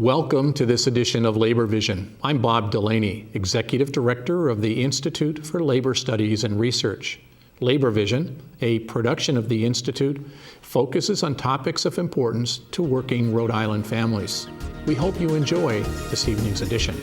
Welcome to this edition of Labor Vision. I'm Bob Delaney, Executive Director of the Institute for Labor Studies and Research. Labor Vision, a production of the Institute, focuses on topics of importance to working Rhode Island families. We hope you enjoy this evening's edition.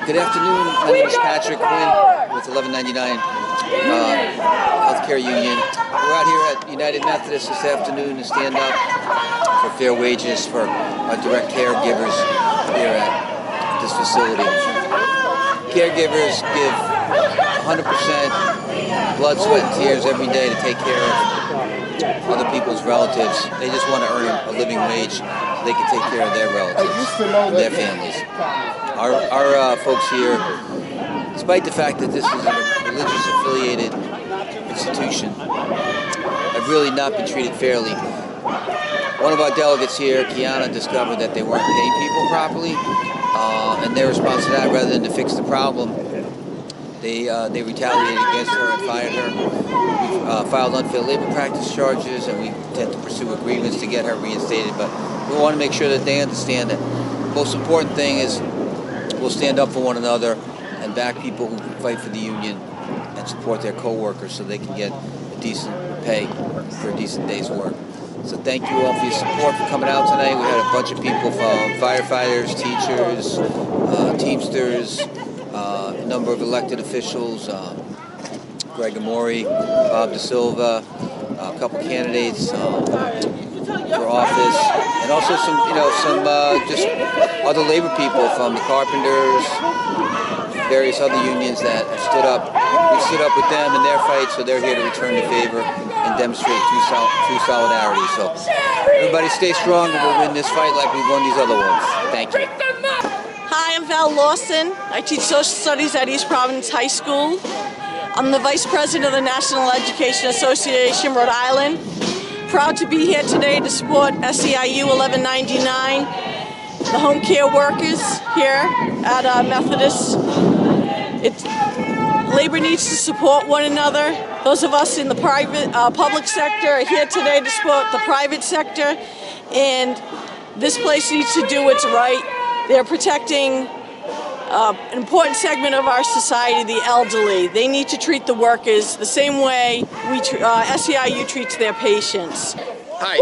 Good afternoon. My name is Patrick Quinn with 1199 Healthcare Union. We're out here at United Methodist this afternoon to stand up for fair wages for our direct caregivers here at this facility. Caregivers give 100% blood, sweat, and tears every day to take care of other people's relatives. They just want to earn a living wage so they can take care of their relatives and their families. Our folks here, despite the fact that this is a religious affiliated institution, have really not been treated fairly. One of our delegates here, Kiana, discovered that they weren't paying people properly, and their response to that, rather than to fix the problem, they retaliated against her and fired her. We filed unfair labor practice charges, and we intend to pursue agreements to get her reinstated, but we want to make sure that they understand that the most important thing is we'll stand up for one another and back people who fight for the union and support their co-workers so they can get a decent pay for a decent day's work. So thank you all for your support for coming out tonight. We had a bunch of people from firefighters, teachers, Teamsters, a number of elected officials, Greg Amori, Bob DeSilva, a couple candidates for office, and also some just other labor people from the carpenters, various other unions that have stood up. We've stood up with them in their fight, so they're here to return the favor and demonstrate true solidarity. So everybody stay strong, and we'll win this fight like we've won these other ones. Thank you. Hi, I'm Val Lawson. I teach social studies at East Providence High School. I'm the Vice President of the National Education Association, Rhode Island. Proud to be here today to support SEIU 1199, the home care workers here at Methodist. Labor needs to support one another. Those of us in the public sector are here today to support the private sector, and this place needs to do what's right. They're protecting an important segment of our society, the elderly. They need to treat the workers the same way SEIU treats their patients. Hi,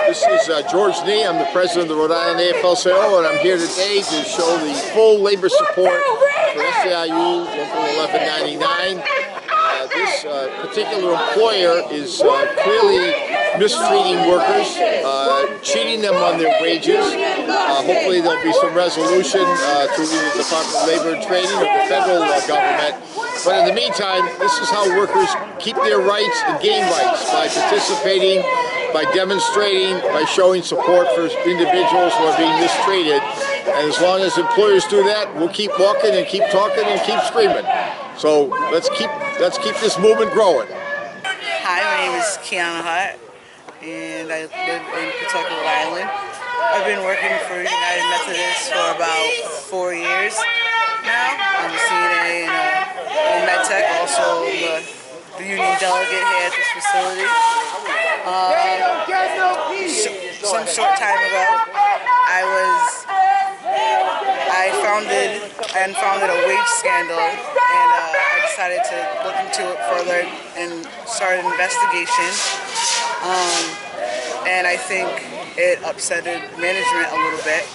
this is George Nee. I'm the president of the Rhode Island AFL-CIO, and I'm here today to show the full labor support for SEIU Local 1199. This particular employer is clearly mistreating workers, cheating them on their wages. Hopefully there'll be some resolution through either the Department of Labor and Training or the federal government. But in the meantime, this is how workers keep their rights and gain rights by participating by demonstrating, by showing support for individuals who are being mistreated. And as long as employers do that, we'll keep walking and keep talking and keep screaming. So let's keep this movement growing. Hi, my name is Kiana Hart, and I live in Pawtucket, Rhode Island. I've been working for United Methodist for about 4 years now. I'm a CNA in MedTech, also the union delegate here at this facility. Some short time ago, I founded a wage scandal, and I decided to look into it further and start an investigation. And I think it upsetted management a little bit,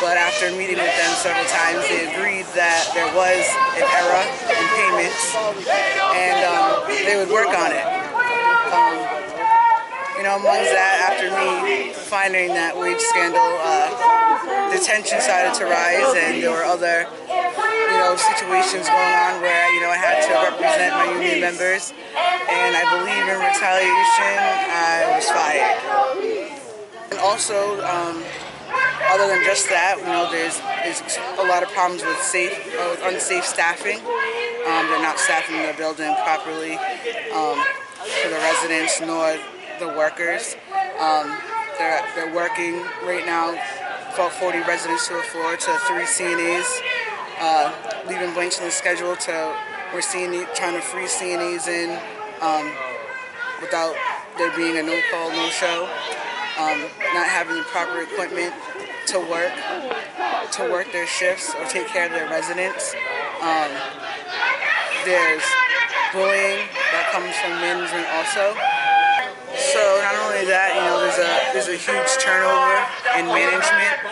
but after meeting with them several times, they agreed that there was an error in payments, and they would work on it. Amongst that, after me finding that wage scandal, the tension started to rise, and there were other, situations going on where, I had to represent my union members, and I believe in retaliation, I was fired. And also, other than just that, there's a lot of problems with unsafe staffing. They're not staffing the building properly for the residents nor the workers. They're working right now about 40 residents to a floor to 3 CNAs, leaving blanks on the schedule we're trying to freeze CNAs in without there being a no-call, no-show, not having the proper equipment to work their shifts or take care of their residents. There's bullying that comes from management also. So not only that, there's a huge turnover in management.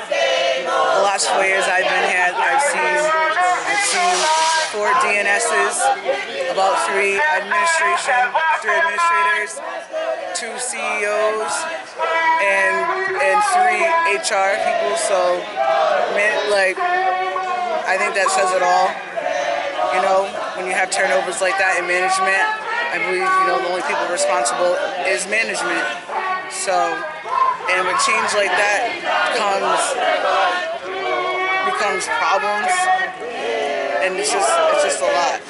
The last 4 years I've been here, I've seen 4 DNSs, about 3 administrators, 2 CEOs, and 3 HR people. So, I think that says it all. When you have turnovers like that in management, I believe, the only people responsible is management. So, and with change like that becomes problems, and it's just a lot.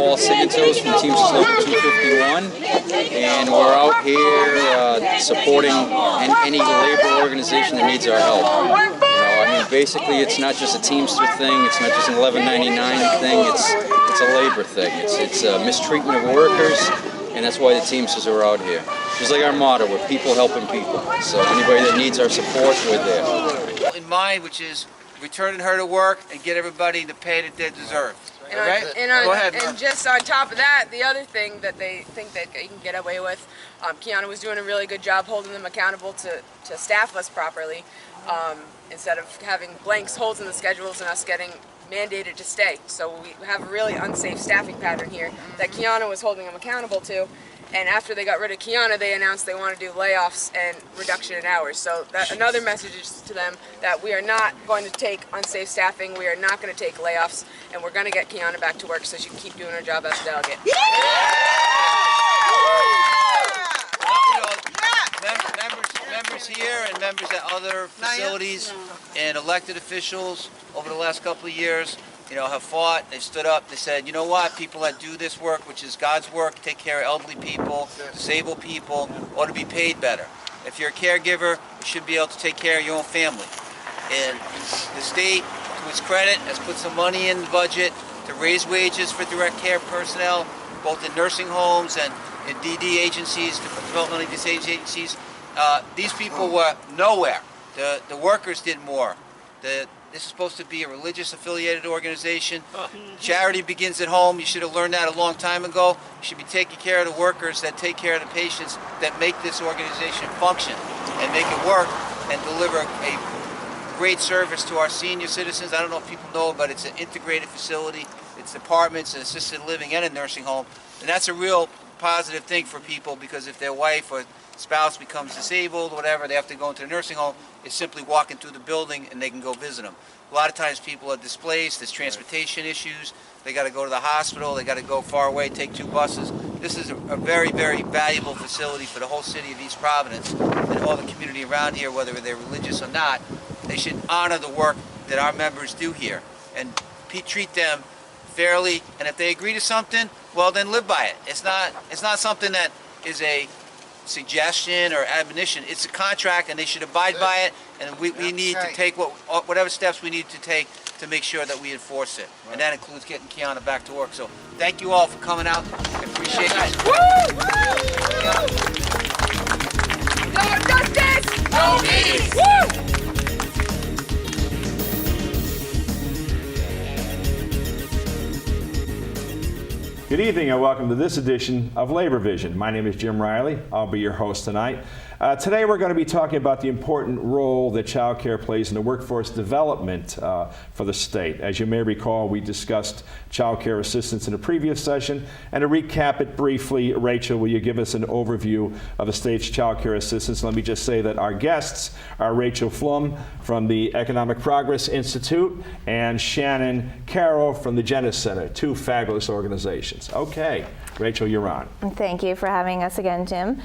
Paul Sigatos from Teamsters Local 251, and we're out here supporting any labor organization that needs our help. Basically, it's not just a Teamster thing. It's not just an 1199 thing. It's a labor thing. It's a mistreatment of workers, and that's why the Teamsters are out here. Just like our motto, we're people helping people. So anybody that needs our support, we're there. In mind, which is returning her to work and get everybody the pay that they deserve. And, right? Go ahead. And just on top of that, the other thing that they think that you can get away with, Kiana was doing a really good job holding them accountable to staff us properly, instead of having holes in the schedules and us getting mandated to stay. So we have a really unsafe staffing pattern here that Kiana was holding them accountable to. And after they got rid of Kiana, they announced they want to do layoffs and reduction in hours. So that another message is to them that we are not going to take unsafe staffing, we are not going to take layoffs, and we're going to get Kiana back to work so she can keep doing her job as a delegate. Members here and members at other facilities and elected officials over the last couple of years, have fought, they stood up, they said, you know what, people that do this work, which is God's work, take care of elderly people, disabled people, ought to be paid better. If you're a caregiver, you should be able to take care of your own family. And the state, to its credit, has put some money in the budget to raise wages for direct care personnel, both in nursing homes and in DD agencies, developmentally disabled agencies. These people were nowhere. The workers did more. This is supposed to be a religious affiliated organization. Charity begins at home. You should have learned that a long time ago. You should be taking care of the workers that take care of the patients that make this organization function and make it work and deliver a great service to our senior citizens. I don't know if people know, but it's an integrated facility. It's apartments, and assisted living, and a nursing home. And that's a real positive thing for people, because if their wife or spouse becomes disabled, whatever, they have to go into a nursing home. It's simply walking through the building and they can go visit them. A lot of times people are displaced, there's transportation issues, they got to go to the hospital, they got to go far away, take 2 buses. This is a very, very valuable facility for the whole city of East Providence and all the community around here, whether they're religious or not. They should honor the work that our members do here and treat them fairly, and if they agree to something, well, then live by it. It's not something that is a suggestion or admonition. It's a contract, and they should abide by it, and we need to take whatever steps we need to take to make sure that we enforce it. And that includes getting Kiana back to work. So thank you all for coming out. I appreciate it. No justice, no peace. Woo! Good evening and welcome to this edition of Labor Vision. My name is Jim Riley. I'll be your host tonight. Today we're going to be talking about the important role that child care plays in the workforce development for the state. As you may recall, we discussed child care assistance in a previous session. And to recap it briefly, Rachel, will you give us an overview of the state's child care assistance? Let me just say that our guests are Rachel Flum from the Economic Progress Institute and Shannon Carroll from the Genesis Center, 2 fabulous organizations. Okay, Rachel, you're on. Thank you for having us again, Jim.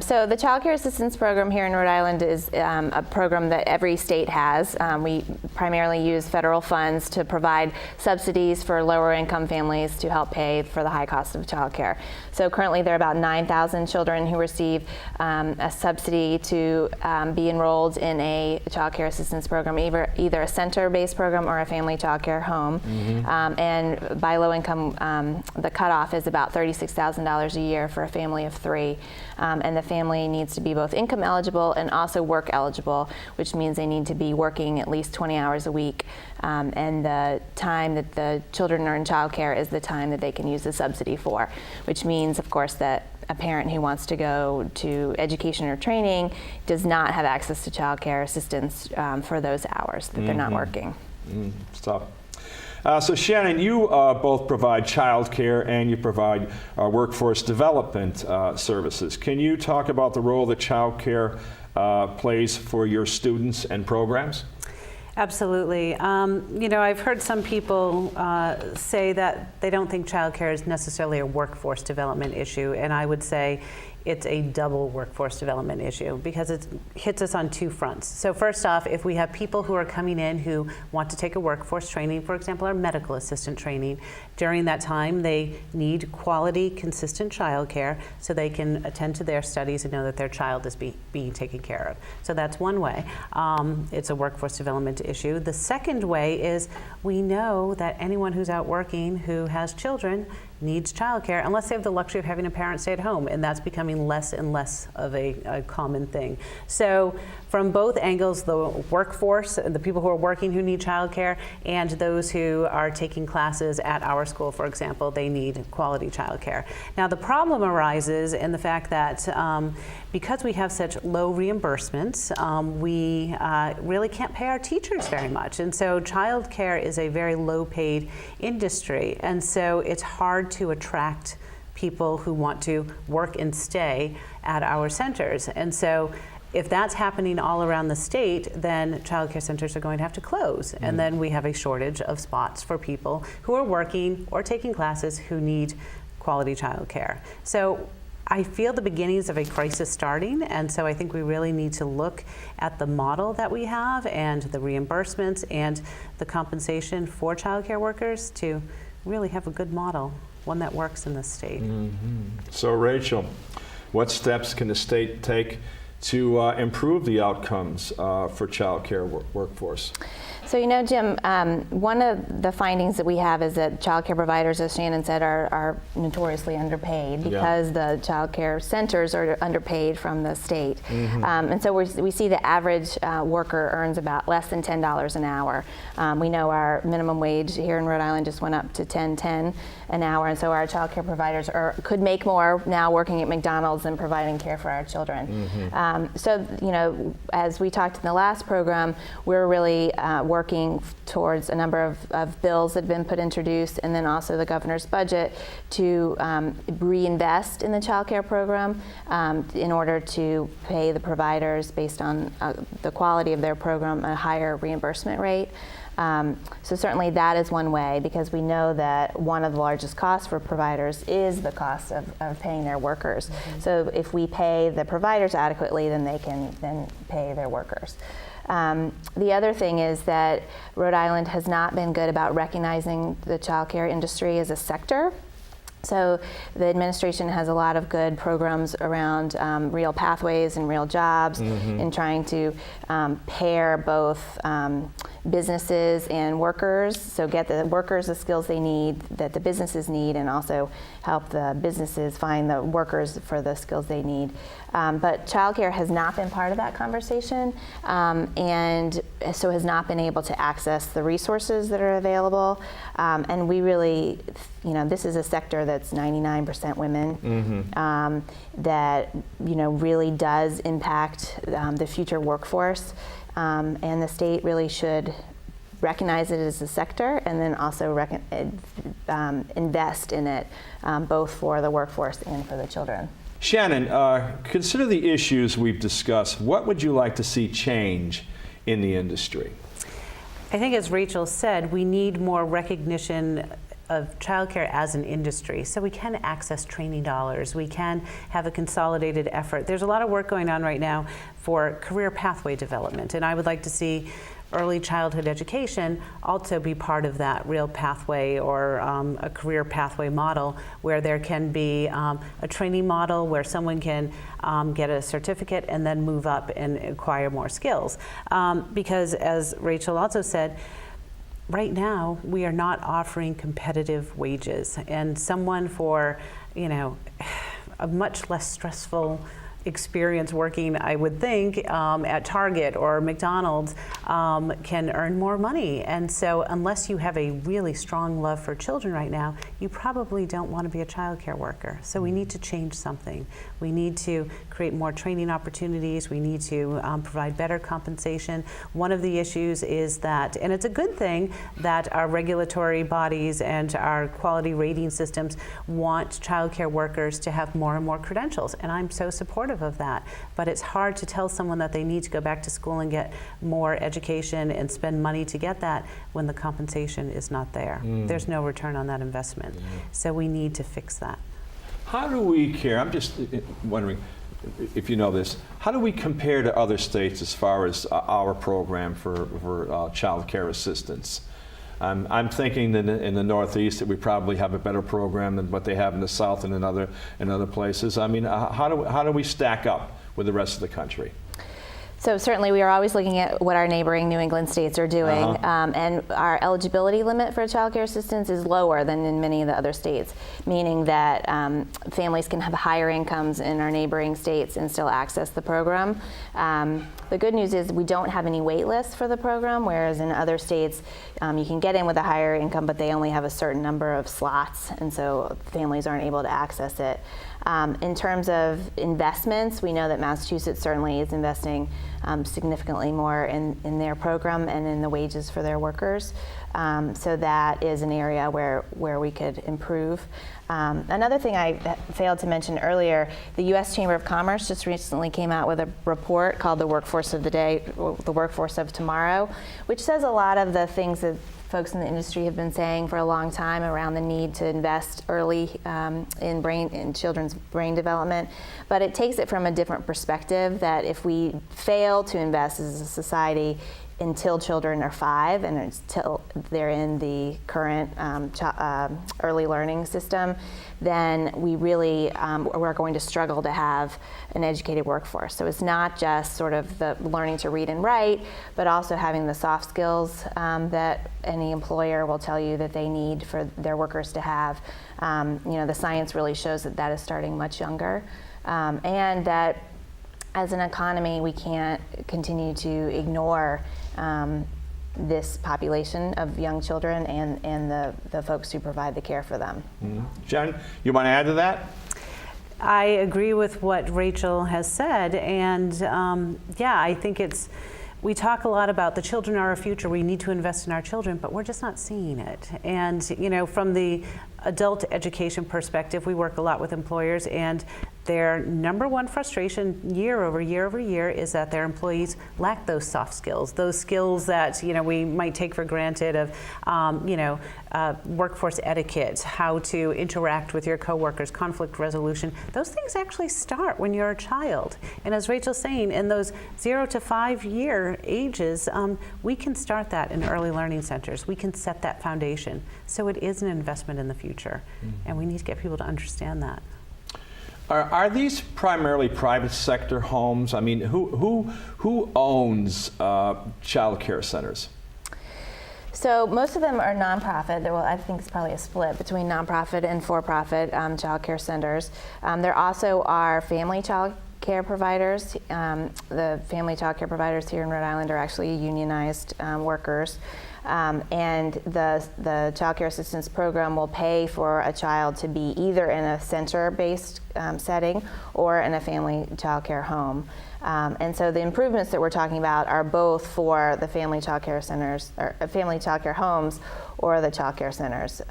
So the Child Care Assistance Program here in Rhode Island is a program that every state has. We primarily use federal funds to provide subsidies for lower income families to help pay for the high cost of child care. So currently there are about 9,000 children who receive a subsidy to be enrolled in a child care assistance program, either a center-based program or a family child care home. Mm-hmm. And by low income, the cutoff is about $36,000 a year for a family of 3. And the family needs to be both income eligible and also work eligible, which means they need to be working at least 20 hours a week. And the time that the children are in child care is the time that they can use the subsidy for, which means, of course, that a parent who wants to go to education or training does not have access to child care assistance for those hours that they're not working. It's tough. So Shannon, you both provide child care and you provide workforce development services. Can you talk about the role that child care plays for your students and programs? Absolutely. I've heard some people say that they don't think child care is necessarily a workforce development issue, and I would say it's a double workforce development issue because it hits us on two fronts. So first off, if we have people who are coming in who want to take a workforce training, for example, our medical assistant training, during that time they need quality, consistent childcare so they can attend to their studies and know that their child is being taken care of. So that's one way. It's a workforce development issue. The second way is we know that anyone who's out working who has children needs childcare unless they have the luxury of having a parent stay at home, and that's becoming less and less of a common thing. So from both angles, the workforce, the people who are working who need childcare, and those who are taking classes at our school, for example, they need quality childcare. Now the problem arises in the fact that because we have such low reimbursements, we really can't pay our teachers very much. And so childcare is a very low paid industry. And so it's hard to attract people who want to work and stay at our centers. And so if that's happening all around the state, then childcare centers are going to have to close. And then we have a shortage of spots for people who are working or taking classes who need quality childcare. So I feel the beginnings of a crisis starting, and so I think we really need to look at the model that we have and the reimbursements and the compensation for childcare workers to really have a good model, one that works in the state. So Rachel, what steps can the state take to improve the outcomes for childcare workforce? So, you know, Jim, one of the findings that we have is that childcare providers, as Shannon said, are notoriously underpaid because the childcare centers are underpaid from the state. And so we see the average worker earns about less than $10 an hour. We know our minimum wage here in Rhode Island just went up to $10.10 an hour, and so our childcare providers could make more now working at McDonald's than providing care for our children. So, you know, as we talked in the last program, we're really working towards a number of bills that have been introduced, and then also the governor's budget to reinvest in the child care program in order to pay the providers based on the quality of their program a higher reimbursement rate. So certainly that is one way, because we know that one of the largest costs for providers is the cost of paying their workers. So if we pay the providers adequately, then they can then pay their workers. The other thing is that Rhode Island has not been good about recognizing the childcare industry as a sector. So the administration has a lot of good programs around real pathways and real jobs in trying to pair both businesses and workers, so get the workers the skills they need, that the businesses need, and also help the businesses find the workers for the skills they need. But childcare has not been part of that conversation, and so has not been able to access the resources that are available. And we really, you know, this is a sector that's 99% women, that, you know, really does impact the future workforce. And the state really should recognize it as a sector, and then also invest in it, both for the workforce and for the children. Shannon, consider the issues we've discussed. What would you like to see change in the industry? I think, as Rachel said, we need more recognition of childcare as an industry, so we can access training dollars, we can have a consolidated effort. There's a lot of work going on right now for career pathway development, and I would like to see early childhood education also be part of that real pathway, or a career pathway model, where there can be a training model where someone can get a certificate and then move up and acquire more skills. Because, as Rachel also said, right now we are not offering competitive wages, and someone for, you know, a much less stressful experience working, I would think, at Target or McDonald's can earn more money. And so unless you have a really strong love for children right now, you probably don't want to be a child care worker. So we need to change something. We need to create more training opportunities. We need to provide better compensation. One of the issues is that, and it's a good thing, that our regulatory bodies and our quality rating systems want child care workers to have more and more credentials, and I'm so supportive of that. But it's hard to tell someone that they need to go back to school and get more education and spend money to get that when the compensation is not there. There's no return on that investment. So we need to fix that. How do we care? I'm just wondering if you know this. How do we compare to other states as far as our program for child care assistance? I'm thinking that in the Northeast that we probably have a better program than what they have in the South and in other places. I mean, how do we stack up with the rest of the country? So certainly we are always looking at what our neighboring New England states are doing, and our eligibility limit for child care assistance is lower than in many of the other states, meaning that families can have higher incomes in our neighboring states and still access the program. The good news is we don't have any wait lists for the program, whereas in other states you can get in with a higher income, but they only have a certain number of slots, and so families aren't able to access it. In terms of investments, we know that Massachusetts certainly is investing significantly more in their program and in the wages for their workers. So that is an area where we could improve. Another thing I failed to mention earlier, the U.S. Chamber of Commerce just recently came out with a report called The Workforce of the Day, The Workforce of Tomorrow, which says a lot of the things that folks in the industry have been saying for a long time around the need to invest early in children's brain development, but it takes it from a different perspective, that if we fail to invest as a society until children are 5 and until they're in the current early learning system, then we really we're going to struggle to have an educated workforce. So it's not just sort of the learning to read and write, but also having the soft skills that any employer will tell you that they need for their workers to have. The science really shows that is starting much younger, and that as an economy we can't continue to ignore this population of young children and the folks who provide the care for them. Jen, you want to add to that? I agree with what Rachel has said, and I think we talk a lot about the children are our future, we need to invest in our children, but we're just not seeing it. And from the adult education perspective, we work a lot with employers, and their number one frustration year over year is that their employees lack those soft skills, those skills that we might take for granted of workforce etiquette, how to interact with your coworkers, conflict resolution. Those things actually start when you're a child. And as Rachel's saying, in those 0 to 5 year ages, we can start that in early learning centers. We can set that foundation. So it is an investment in the future, and we need to get people to understand that. Are these primarily private sector homes? I mean, who owns child care centers? So most of them are nonprofit. I think it's probably a split between nonprofit and for-profit child care centers. There also are family child care providers. The family child care providers here in Rhode Island are actually unionized workers. And the Child Care Assistance Program will pay for a child to be either in a center-based setting or in a family child care home. And so the improvements that we're talking about are both for the family child care centers, or family child care homes, or the child care centers.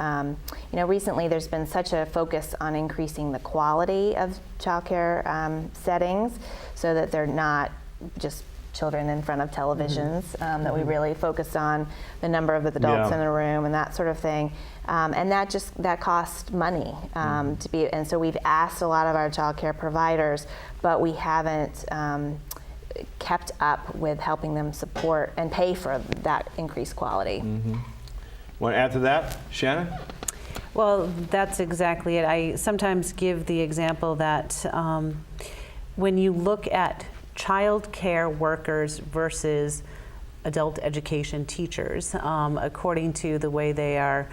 Recently there's been such a focus on increasing the quality of child care settings so that they're not just children in front of televisions, that we really focused on the number of adults in the room and that sort of thing. And that costs money to be, and so we've asked a lot of our child care providers, but we haven't kept up with helping them support and pay for that increased quality. Want to add to that, Shannon? Well, that's exactly it. I sometimes give the example that when you look at child care workers versus adult education teachers, according to the way they are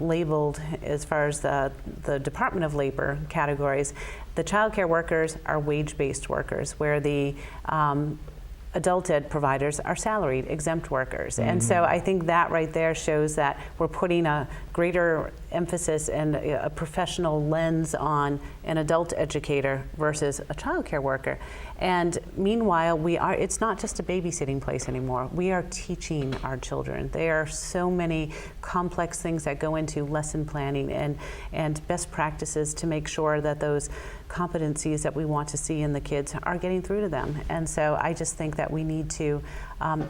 labeled as far as the Department of Labor categories, the child care workers are wage-based workers, where the adult ed providers are salaried, exempt workers. And so I think that right there shows that we're putting a greater emphasis and a professional lens on an adult educator versus a child care worker. And meanwhile, it's not just a babysitting place anymore. We are teaching our children. There are so many complex things that go into lesson planning and best practices to make sure that those competencies that we want to see in the kids are getting through to them. And so I just think that we need to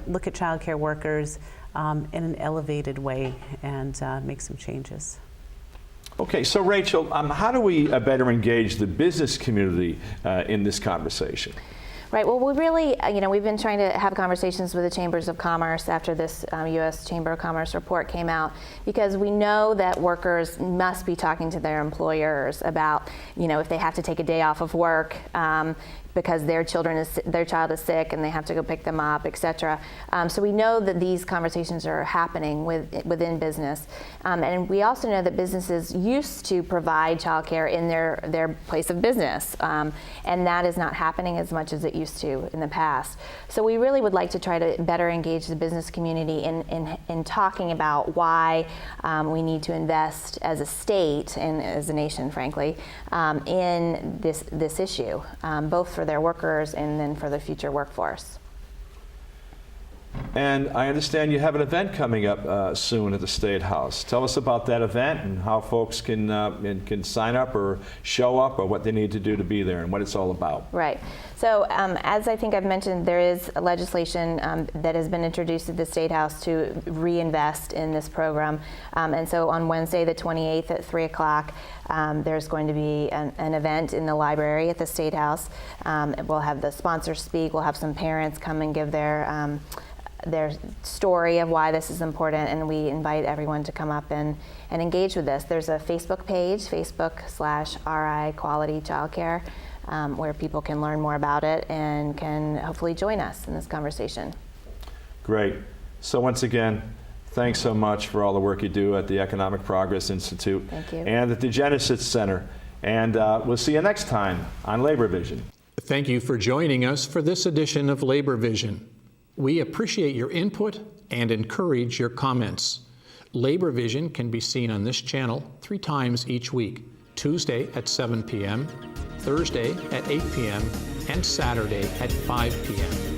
look at child care workers in an elevated way and make some changes. Okay, so Rachel, how do we better engage the business community in this conversation? Right. Well, we really, we've been trying to have conversations with the Chambers of Commerce after this U.S. Chamber of Commerce report came out, because we know that workers must be talking to their employers about, if they have to take a day off of work because their child is sick and they have to go pick them up, et cetera. So we know that these conversations are happening within business. And we also know that businesses used to provide childcare in their place of business. And that is not happening as much as it used to in the past. So we really would like to try to better engage the business community in talking about why we need to invest as a state and as a nation, frankly, in this issue, both for their workers and then for the future workforce. And I understand you have an event coming up soon at the State House. Tell us about that event and how folks can sign up or show up, or what they need to do to be there and what it's all about. Right. So as I think I've mentioned, there is legislation that has been introduced at the State House to reinvest in this program. And so on Wednesday, the 28th at 3 o'clock, there's going to be an event in the library at the State House. We'll have the sponsors speak. We'll have some parents come and give their story of why this is important, and we invite everyone to come up and engage with this. There's a Facebook page, Facebook/RI Quality Childcare, where people can learn more about it and can hopefully join us in this conversation. Great. So once again, thanks so much for all the work you do at the Economic Progress Institute. Thank you. And at the Genesis Center. And we'll see you next time on Labor Vision. Thank you for joining us for this edition of Labor Vision. We appreciate your input and encourage your comments. Labor Vision can be seen on this channel 3 times each week: Tuesday at 7 p.m., Thursday at 8 p.m., and Saturday at 5 p.m.